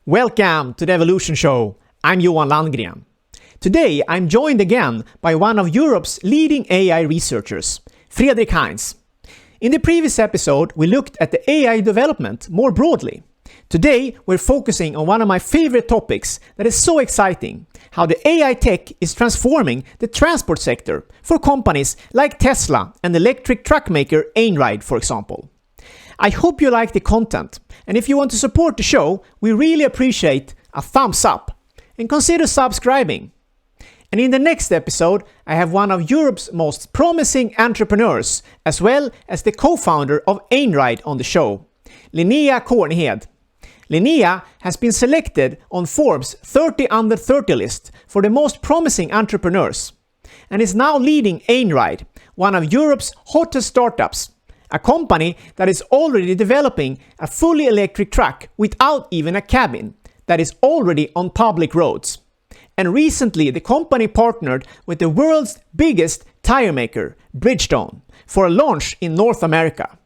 Welcome to the Evolution Show. I'm Johan Landgren. Today I'm joined again by one of Europe's leading AI researchers, Fredrik Heintz. In the previous episode, we looked at the AI development more broadly. Today, we're focusing on one of my favorite topics that is so exciting, how the AI tech is transforming the transport sector for companies like Tesla and electric truck maker Einride, for example. I hope you like the content, and if you want to support the show, we really appreciate a thumbs up, and consider subscribing. And in the next episode, I have one of Europe's most promising entrepreneurs, as well as the co-founder of Einride on the show, Linnea Kornhed. Linnea has been selected on Forbes 30 Under 30 list for the most promising entrepreneurs, and is now leading Einride, one of Europe's hottest startups, a company that is already developing a fully electric truck without even a cabin that is already on public roads. And recently the company partnered with the world's biggest tire maker, Bridgestone, for a launch in North America.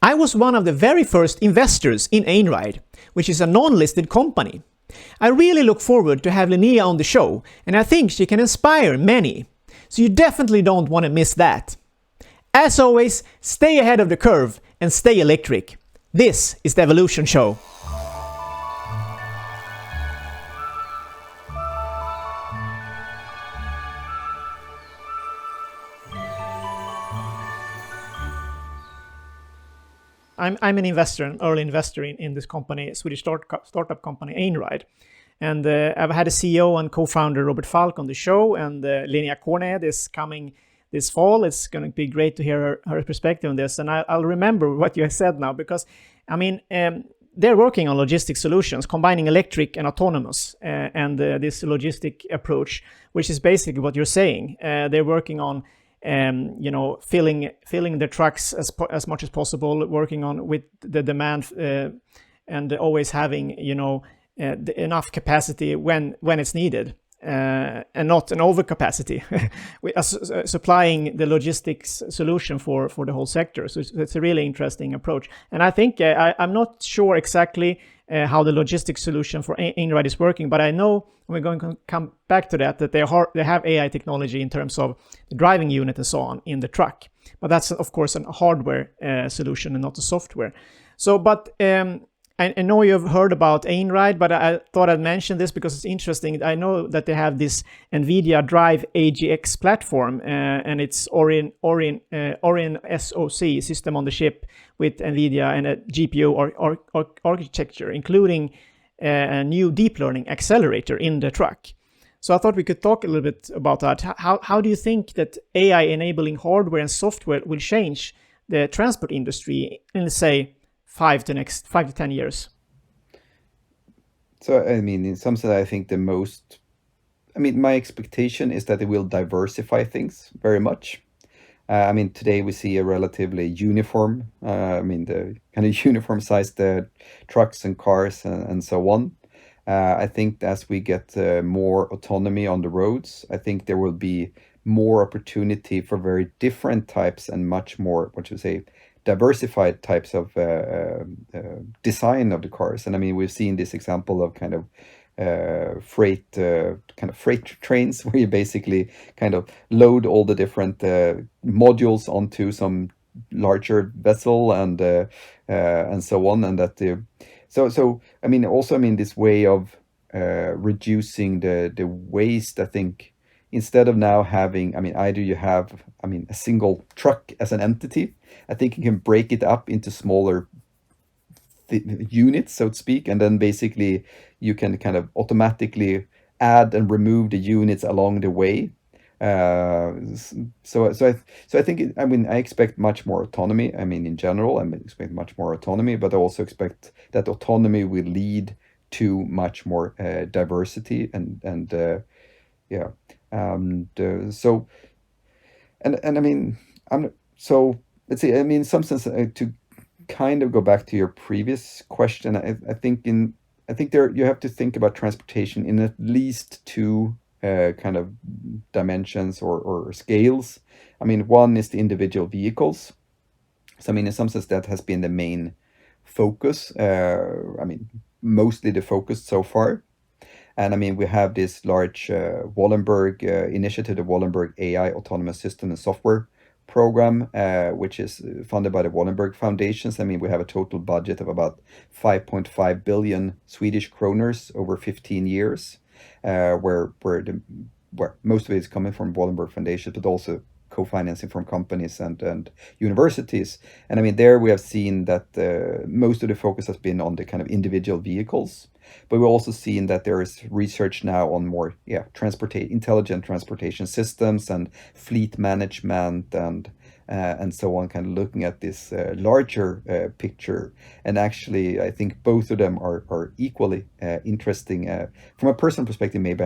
I was one of the very first investors in Einride, which is a non-listed company. I really look forward to have Linnea on the show, and I think she can inspire many. So you definitely don't want to miss that. As always, stay ahead of the curve and stay electric. This is the Evolution Show. I'm an investor, an early investor in this company, Swedish startup company Einride. And I've had a CEO and co-founder Robert Falk on the show, and Linnea Kornhed is coming this fall. It's going to be great to hear her perspective on this. And I'll remember what you said now, because, they're working on logistic solutions, combining electric and autonomous, and this logistic approach, which is basically what you're saying. They're working on filling the trucks as much as possible, working on with the demand, and always having enough capacity when it's needed, and not an overcapacity, supplying the logistics solution for the whole sector. So it's a really interesting approach. And I think I'm not sure exactly how the logistics solution for Einride is working, but I know we're going to come back to that they have AI technology in terms of the driving unit and so on in the truck. But that's of course a hardware solution and not a software. So, but I know you've heard about Einride, but I thought I'd mention this because it's interesting. I know that they have this NVIDIA Drive AGX platform, and it's Orin SoC, system on the chip, with NVIDIA and a GPU architecture, including a new deep learning accelerator in the truck. So I thought we could talk a little bit about that. How do you think that AI enabling hardware and software will change the transport industry in, say, 5 to 10 years? So, in some sense, I think my expectation is that it will diversify things very much. Today we see a relatively uniform, the kind of uniform sized trucks and cars and so on. I think as we get more autonomy on the roads, I think there will be more opportunity for very different types and much more, diversified types of design of the cars. And we've seen this example of kind of freight trains, where you basically kind of load all the different modules onto some larger vessel and so on, and that this way of reducing the waste. I think instead of now having, either you have, a single truck as an entity, I think you can break it up into smaller units, so to speak, and then basically you can kind of automatically add and remove the units along the way. So I think, I expect much more autonomy. In general, I expect much more autonomy, but I also expect that autonomy will lead to much more diversity let's see. In some sense, to kind of go back to your previous question, I think there you have to think about transportation in at least two kind of dimensions or scales. One is the individual vehicles. So in some sense that has been the main focus. mostly the focus so far. And I mean, we have this large Wallenberg initiative, the Wallenberg AI Autonomous System and Software Program, which is funded by the Wallenberg Foundations. I mean, we have a total budget of about 5.5 billion Swedish kroners over 15 years, where most of it is coming from Wallenberg Foundation, but also co-financing from companies and universities. And I mean, there we have seen that most of the focus has been on the kind of individual vehicles, but we've also seen that there is research now on more intelligent transportation systems and fleet management and so on, kind of looking at this larger picture. And actually, I think both of them are equally interesting. From a personal perspective, maybe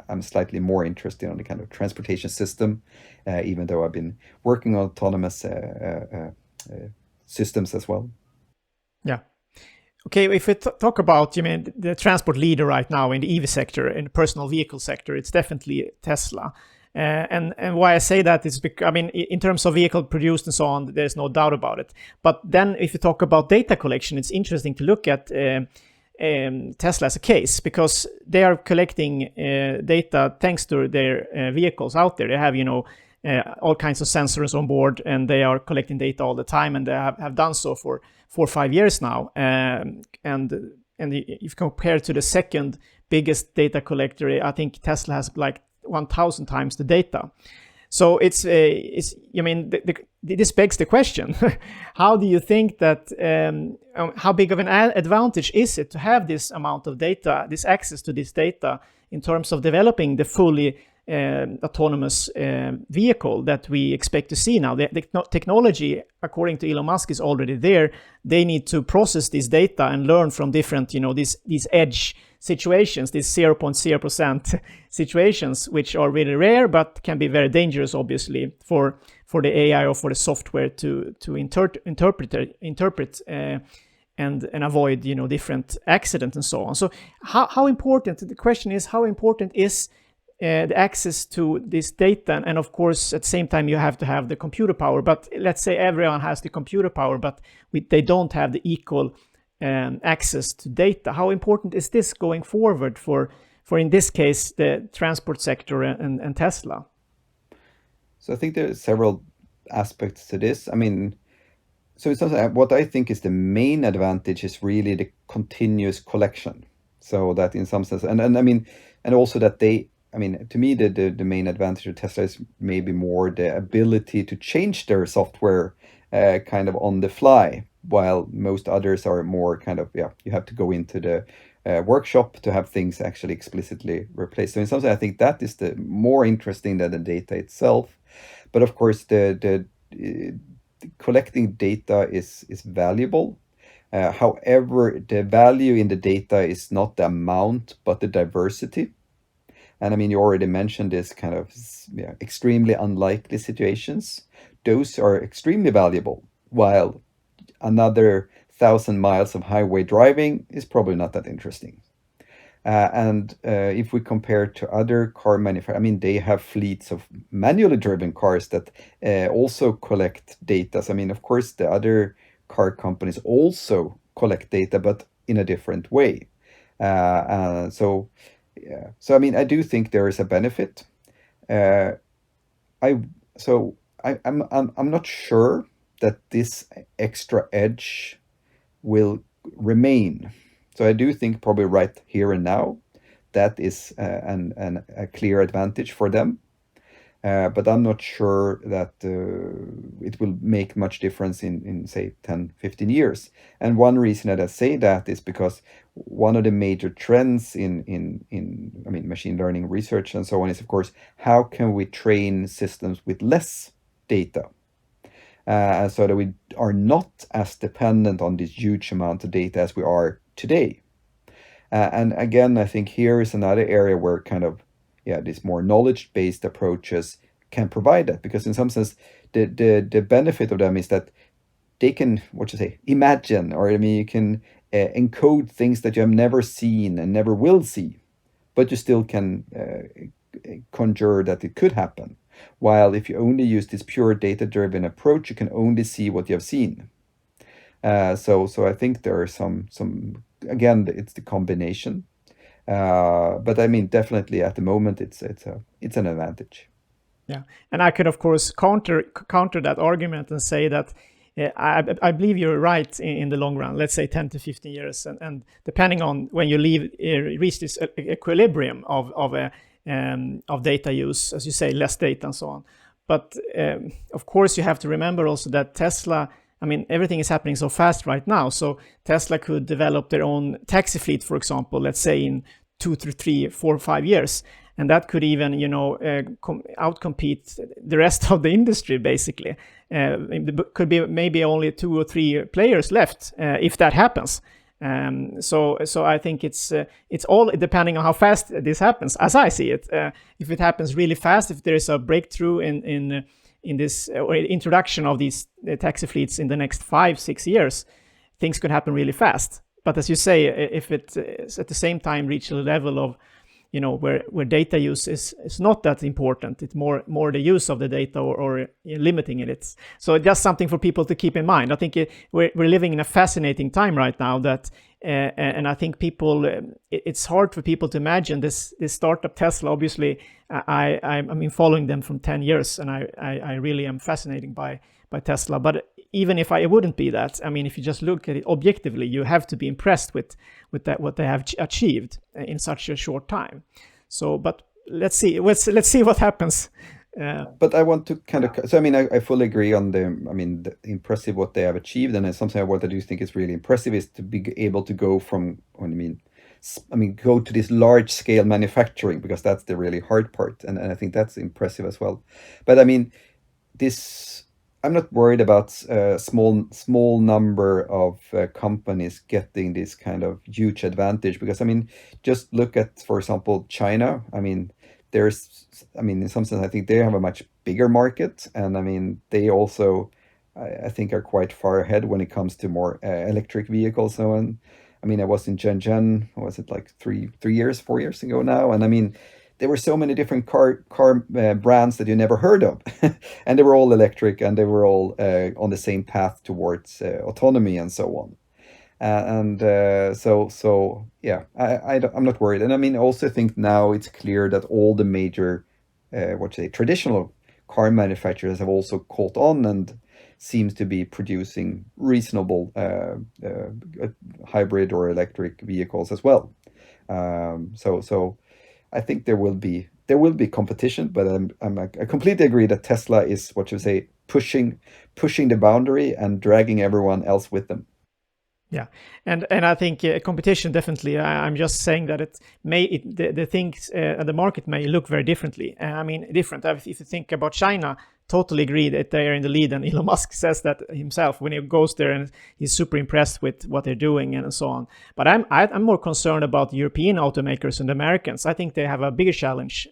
I'm slightly more interested on the kind of transportation system, even though I've been working on autonomous systems as well. Yeah. Okay, if we talk about, you mean, the transport leader right now in the EV sector, in the personal vehicle sector, it's definitely Tesla. And why I say that is because, I mean, in terms of vehicle produced and so on, there's no doubt about it. But then if you talk about data collection, it's interesting to look at Tesla as a case, because they are collecting data thanks to their vehicles out there. They have, all kinds of sensors on board, and they are collecting data all the time, and they have done so for 4 or 5 years now. And if you compare to the second biggest data collector, I think Tesla has like 1,000 times the data. So it's I mean, this begs the question: how do you think that? How big of an advantage is it to have this amount of data, this access to this data, in terms of developing the fully autonomous vehicle that we expect to see now? The technology, according to Elon Musk, is already there. They need to process this data and learn from different, these edge situations, these 0.0% situations, which are really rare but can be very dangerous, obviously, for the AI or for the software to interpret and avoid, different accidents and so on. So how important, the question is, how important is the access to this data? And of course, at the same time, you have to have the computer power. But let's say everyone has the computer power, but they don't have the equal access to data. How important is this going forward for in this case, the transport sector and Tesla? So I think there are several aspects to this. I mean, so it's what I think is the main advantage is really the continuous collection. So that in some sense, and I mean, and also that to me, the main advantage of Tesla is maybe more the ability to change their software kind of on the fly, while most others are more kind of, you have to go into the workshop to have things actually explicitly replaced. So in some sense, I think that is the more interesting than the data itself. But of course, the collecting data is valuable. However, the value in the data is not the amount, but the diversity. And I mean, you already mentioned this kind of extremely unlikely situations. Those are extremely valuable, while another 1,000 miles of highway driving is probably not that interesting. And if we compare to other car manufacturers, I mean, they have fleets of manually driven cars that also collect data. So, I mean, of course, the other car companies also collect data, but in a different way. So I mean, I do think there is a benefit. I'm not sure that this extra edge will remain. So I do think probably right here and now, that is a clear advantage for them. But I'm not sure that it will make much difference in say 10, 15 years. And one reason that I say that is because one of the major trends in I mean, machine learning research and so on is, of course, how can we train systems with less data? So that we are not as dependent on this huge amount of data as we are today. And again, I think here is another area where kind of, these more knowledge-based approaches can provide that, because in some sense, the benefit of them is that they can, imagine, or I mean, you can encode things that you have never seen and never will see, but you still can conjure that it could happen. While if you only use this pure data-driven approach, you can only see what you have seen. So I think there are some again, it's the combination. But I mean, definitely at the moment, it's an advantage. Yeah, and I could of course counter that argument and say that I believe you're right in the long run. Let's say 10 to 15 years, and depending on when you reach this equilibrium of data use, as you say, less data and so on. But of course, you have to remember also that Tesla. I mean, everything is happening so fast right now. So Tesla could develop their own taxi fleet, for example, let's say in 2 to 3, 4, 5 years. And that could even, outcompete the rest of the industry, basically. Could be maybe only 2 or 3 players left if that happens. So I think it's all depending on how fast this happens, as I see it. If it happens really fast, if there is a breakthrough in this or introduction of these taxi fleets in the next 5-6 years, things could happen really fast. But as you say, if it at the same time reach a level of, where data use is not that important, it's more the use of the data or limiting it. So just something for people to keep in mind. I think we're living in a fascinating time right now that, and I think it's hard for people to imagine this startup Tesla. Obviously, I'm following them from 10 years, and I really am fascinated by Tesla. But even if I wouldn't be that, I mean, if you just look at it objectively, you have to be impressed with that, what they have achieved in such a short time. So, but let's see what happens. But I want to so I mean, I fully agree on the impressive what they have achieved, and something what I do think is really impressive is to be able to go from, go to this large scale manufacturing, because that's the really hard part, and I think that's impressive as well. But I mean, I'm not worried about small number of companies getting this kind of huge advantage, because I mean, just look at, for example, China. I mean, in some sense, I think they have a much bigger market, and I mean, they also, I think, are quite far ahead when it comes to more electric vehicles. So, and I mean, I was in Shenzhen, was it like 4 years ago now, and I mean, there were so many different car brands that you never heard of, and they were all electric, and they were all on the same path towards autonomy and so on. So yeah, I'm not worried. And I mean, I also think now it's clear that all the major, traditional car manufacturers have also caught on and seems to be producing reasonable hybrid or electric vehicles as well. So I think there will be competition, but I completely agree that Tesla is, pushing the boundary and dragging everyone else with them. Yeah, and I think competition definitely. I'm just saying that the things the market may look very differently. Different. If you think about China, totally agree that they are in the lead, and Elon Musk says that himself when he goes there, and he's super impressed with what they're doing and so on. But I'm more concerned about the European automakers and the Americans. I think they have a bigger challenge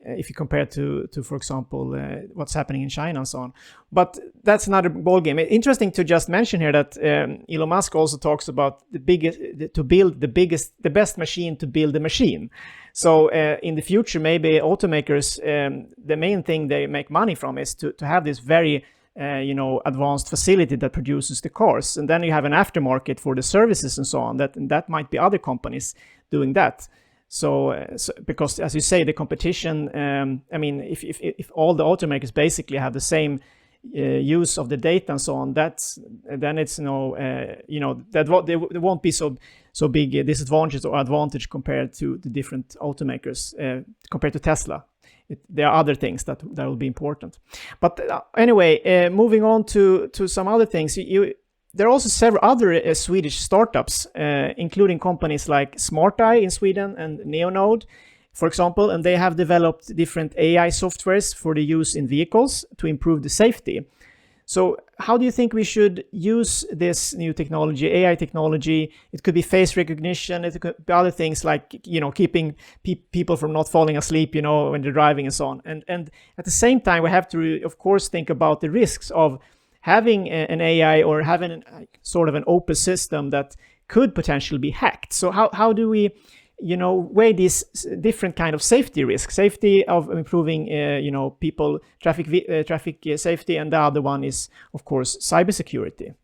if you compare to for example, what's happening in China and so on. But that's another ballgame. Interesting to just mention here that Elon Musk also talks about the best machine to build a machine. So in the future, maybe automakers, the main thing they make money from is to have this very advanced facility that produces the cars, and then you have an aftermarket for the services and so on. That might be other companies doing that. So because, as you say, the competition. If all the automakers basically have the same use of the data and so on, then it's there won't be so big a disadvantage or advantage compared to the different automakers compared to Tesla. There are other things that will be important. But anyway, moving on to some other things. There are also several other Swedish startups, including companies like SmartEye in Sweden and Neonode, for example, and they have developed different AI softwares for the use in vehicles to improve the safety. So how do you think we should use this new technology, AI technology? It could be face recognition, it could be other things like, keeping people from not falling asleep, when they're driving and so on. And at the same time, we have to, of course, think about the risks of having an AI or having sort of an open system that could potentially be hacked. So how do we, weigh these different kind of safety risks? Safety of improving, people, traffic safety, and the other one is, of course, cybersecurity.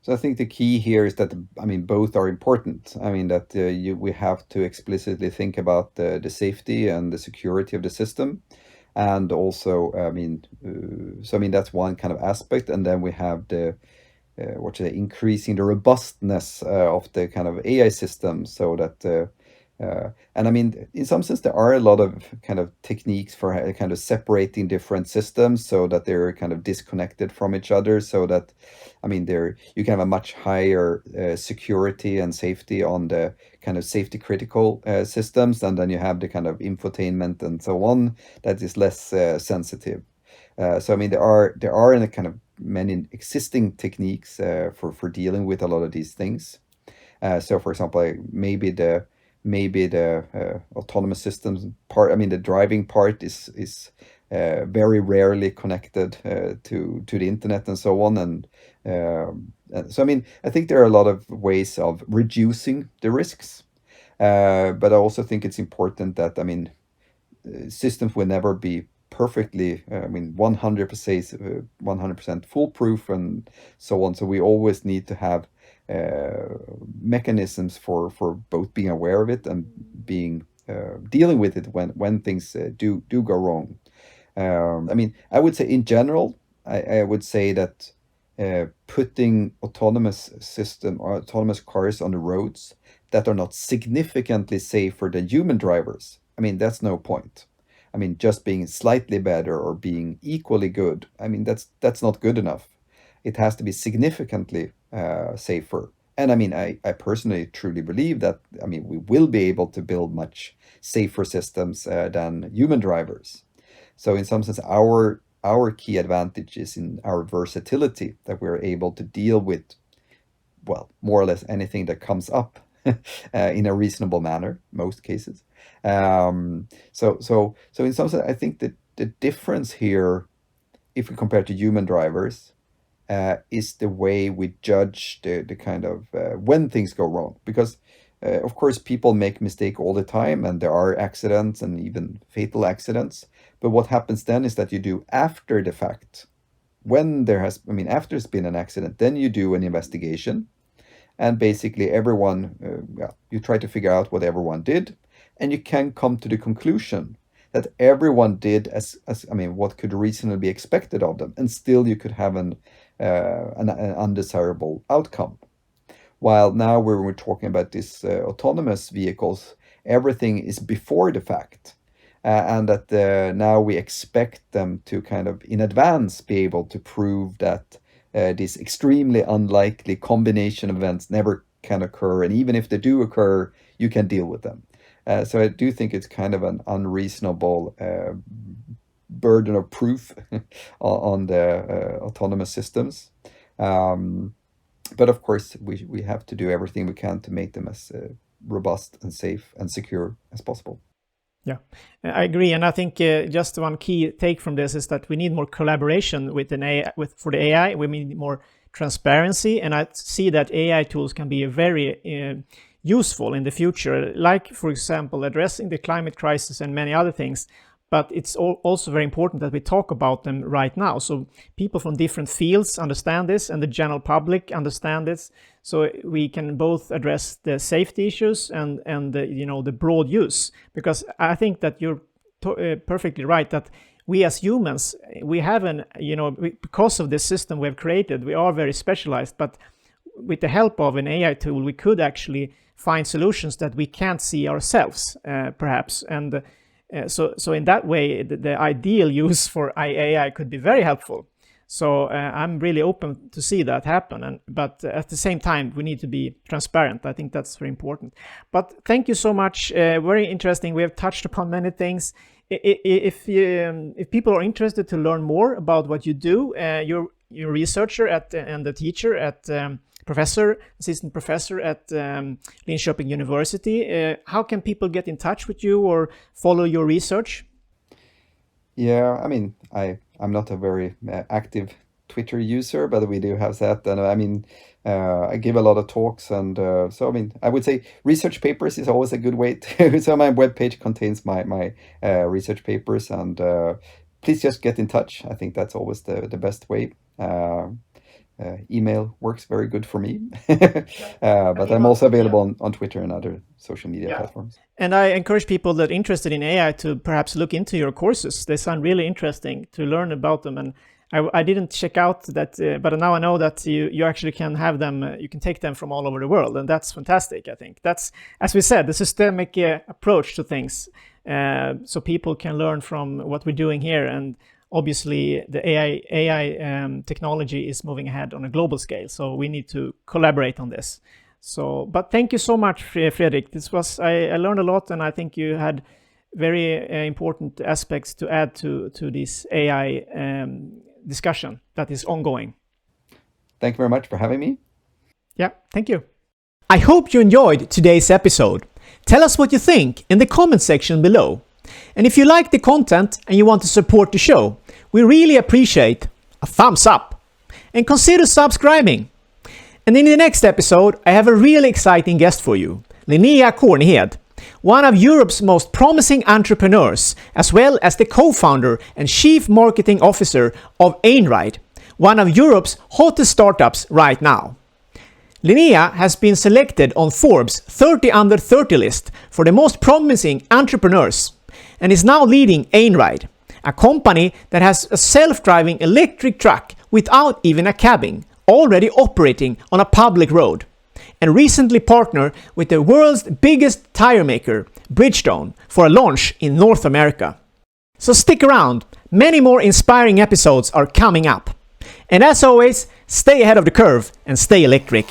So I think the key here is that, I mean, both are important. I mean, that we have to explicitly think about the safety and the security of the system. And also, I mean, so I mean, that's one kind of aspect. And then we have the, what should I say, increasing the robustness of the kind of AI system so that and I mean, in some sense, there are a lot of kind of techniques for kind of separating different systems so that they're kind of disconnected from each other. So that, I mean, you can have a much higher security and safety on the kind of safety critical systems, and then you have the kind of infotainment and so on that is less sensitive. So I mean, there are in a kind of many existing techniques for dealing with a lot of these things. So, for example, maybe the autonomous systems part. I mean, the driving part is very rarely connected to the internet and so on. And so, I mean, I think there are a lot of ways of reducing the risks. But I also think it's important that, I mean, systems will never be perfectly, I mean, 100% foolproof and so on. So we always need to have mechanisms for both being aware of it and being dealing with it when things do go wrong. I mean, I would say in general, I would say that putting autonomous system or autonomous cars on the roads that are not significantly safer than human drivers, I mean, that's no point. I mean, just being slightly better or being equally good, I mean, that's not good enough. It has to be significantly safer. And I mean, I personally truly believe that, I mean, we will be able to build much safer systems than human drivers. So in some sense, our key advantage is in our versatility, that we're able to deal with, well, more or less anything that comes up in a reasonable manner, most cases. So in some sense, I think that the difference here, if we compare to human drivers, is the way we judge the kind of when things go wrong. Because of course, people make mistake all the time, and there are accidents and even fatal accidents. But what happens then is that you do after the fact, when there has, I mean, after there's been an accident, then you do an investigation, and basically everyone, you try to figure out what everyone did, and you can come to the conclusion that everyone did as I mean, what could reasonably be expected of them, and still you could have an undesirable outcome. While now when we're talking about these autonomous vehicles, everything is before the fact. And that now we expect them to kind of in advance be able to prove that this extremely unlikely combination of events never can occur. And even if they do occur, you can deal with them. So I do think it's kind of an unreasonable burden of proof on the autonomous systems. But of course, we have to do everything we can to make them as robust and safe and secure as possible. Yeah, I agree, and I think just one key take from this is that we need more collaboration with for the AI. We need more transparency, and I see that AI tools can be very useful in the future, like, for example, addressing the climate crisis and many other things. But it's also very important that we talk about them right now, so people from different fields understand this and the general public understand this, so we can both address the safety issues and the broad use. Because I think that you're perfectly right that we as humans, we have because of this system we have created, we are very specialized, but with the help of an AI tool, we could actually find solutions that we can't see ourselves, perhaps. And so in that way, the ideal use for AI could be very helpful. So I'm really open to see that happen. But at the same time, we need to be transparent. I think that's very important. But thank you so much. Very interesting. We have touched upon many things. If people are interested to learn more about what you do, you're a researcher and a teacher at assistant professor at Linköping University. How can people get in touch with you or follow your research? Yeah, I mean, I'm not a very active Twitter user, but we do have that. And I mean, I give a lot of talks, and so I mean, I would say research papers is always a good way to. So my webpage contains my research papers, and please just get in touch. I think that's always the best way. email works very good for me. But I'm also available on Twitter and other social media platforms. And I encourage people that are interested in AI to perhaps look into your courses. They sound really interesting to learn about them. And I didn't check out that, but now I know that you actually can have them, you can take them from all over the world. And that's fantastic, I think. That's, as we said, the systemic approach to things. So people can learn from what we're doing here. And obviously, the AI technology is moving ahead on a global scale. So we need to collaborate on this. So, but thank you so much, Fredrik. This was, I learned a lot, and I think you had very important aspects to add to this AI discussion that is ongoing. Thank you very much for having me. Yeah, thank you. I hope you enjoyed today's episode. Tell us what you think in the comment section below. And if you like the content and you want to support the show, we really appreciate a thumbs up. And consider subscribing. And in the next episode, I have a really exciting guest for you, Linnea Kornhed, one of Europe's most promising entrepreneurs, as well as the co-founder and chief marketing officer of Einride, one of Europe's hottest startups right now. Linnea has been selected on Forbes 30 Under 30 list for the most promising entrepreneurs and is now leading Einride, a company that has a self-driving electric truck without even a cabin, already operating on a public road, and recently partnered with the world's biggest tire maker, Bridgestone, for a launch in North America. So stick around, many more inspiring episodes are coming up. And as always, stay ahead of the curve and stay electric.